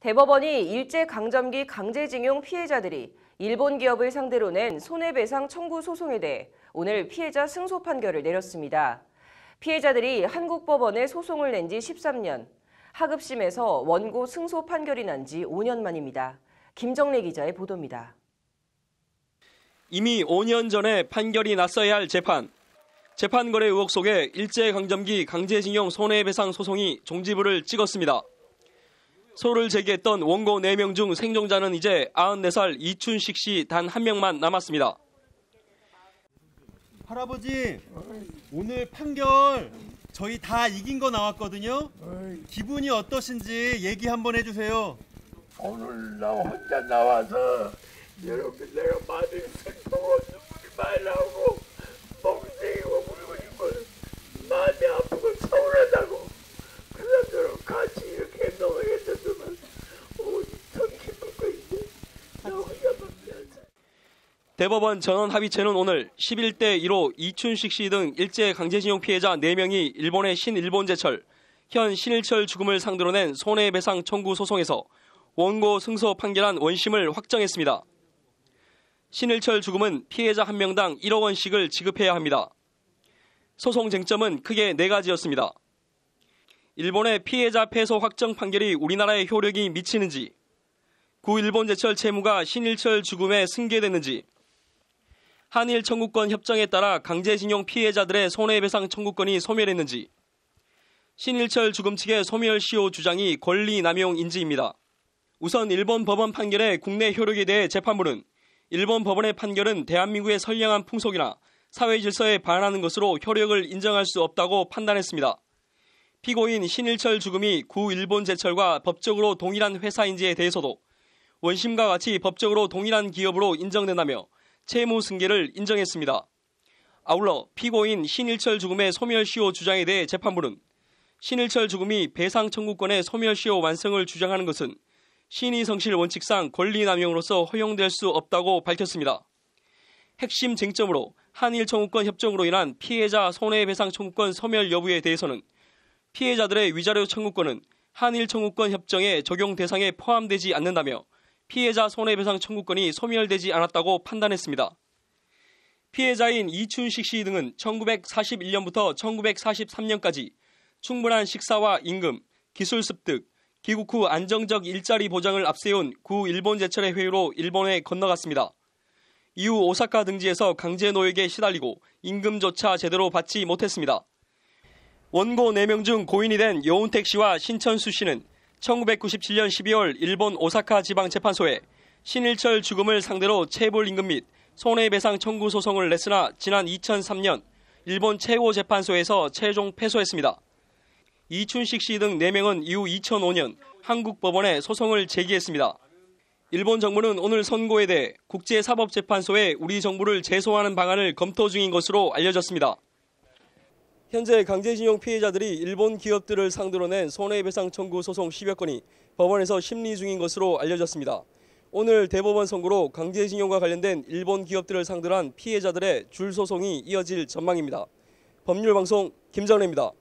대법원이 일제강점기 강제징용 피해자들이 일본 기업을 상대로 낸 손해배상 청구 소송에 대해 오늘 피해자 승소 판결을 내렸습니다. 피해자들이 한국 법원에 소송을 낸 지 13년, 하급심에서 원고 승소 판결이 난 지 5년 만입니다. 김정래 기자의 보도입니다. 이미 5년 전에 판결이 났어야 할 재판. 재판 거래 의혹 속에 일제강점기 강제징용 손해배상 소송이 종지부를 찍었습니다. 소를 제기했던 원고 4명 중 생존자는 이제 94살 이춘식 씨 단 1명만 남았습니다. 할아버지, 오늘 판결 저희 다 이긴 거 나왔거든요. 기분이 어떠신지 얘기 한번 해주세요. 오늘 나 혼자 나와서 이렇게 내가 많이 슬프고 눈물이 많이 나오고 멍때리고 울고 싶고 마음이 아프고 서운하다고 그 사람들하고 같이 이렇게 넘어갔었지만 더 기쁠 거 있네. 나 혼자만 미안해. 대법원 전원합의체는 오늘 11대 1호 이춘식 씨 등 일제 강제징용 피해자 4명이 일본의 신일본제철, 현 신일철 죽음을 상대로 낸 손해배상 청구 소송에서 원고 승소 판결한 원심을 확정했습니다. 신일철 죽음은 피해자 1명당 1억 원씩을 지급해야 합니다. 소송 쟁점은 크게 4가지였습니다. 일본의 피해자 패소 확정 판결이 우리나라에 효력이 미치는지, 구 일본제철 채무가 신일철 죽음에 승계됐는지, 한일 청구권 협정에 따라 강제징용 피해자들의 손해배상 청구권이 소멸했는지, 신일철 죽음 측의 소멸시효 주장이 권리 남용인지입니다. 우선 일본 법원 판결의 국내 효력에 대해 재판부는 일본 법원의 판결은 대한민국의 선량한 풍속이나 사회 질서에 반하는 것으로 효력을 인정할 수 없다고 판단했습니다. 피고인 신일철 죽음이 구 일본제철과 법적으로 동일한 회사인지에 대해서도 원심과 같이 법적으로 동일한 기업으로 인정된다며 채무 승계를 인정했습니다. 아울러 피고인 신일철 죽음의 소멸시효 주장에 대해 재판부는 신일철 죽음이 배상 청구권의 소멸시효 완성을 주장하는 것은 신의성실 원칙상 권리남용으로서 허용될 수 없다고 밝혔습니다. 핵심 쟁점으로 한일 청구권 협정으로 인한 피해자 손해배상 청구권 소멸 여부에 대해서는 피해자들의 위자료 청구권은 한일 청구권 협정의 적용 대상에 포함되지 않는다며 피해자 손해배상 청구권이 소멸되지 않았다고 판단했습니다. 피해자인 이춘식 씨 등은 1941년부터 1943년까지 충분한 식사와 임금, 기술 습득, 귀국 후 안정적 일자리 보장을 앞세운 구 일본제철의 회유로 일본에 건너갔습니다. 이후 오사카 등지에서 강제 노역에 시달리고 임금조차 제대로 받지 못했습니다. 원고 4명 중 고인이 된 여운택 씨와 신천수 씨는 1997년 12월 일본 오사카 지방재판소에 신일철 죽음을 상대로 체불임금 및 손해배상 청구 소송을 냈으나 지난 2003년 일본 최고재판소에서 최종 패소했습니다. 이춘식 씨 등 4명은 이후 2005년 한국 법원에 소송을 제기했습니다. 일본 정부는 오늘 선고에 대해 국제사법재판소에 우리 정부를 제소하는 방안을 검토 중인 것으로 알려졌습니다. 현재 강제징용 피해자들이 일본 기업들을 상대로 낸 손해배상 청구 소송 10여 건이 법원에서 심리 중인 것으로 알려졌습니다. 오늘 대법원 선고로 강제징용과 관련된 일본 기업들을 상대로 한 피해자들의 줄 소송이 이어질 전망입니다. 법률방송 김정래입니다.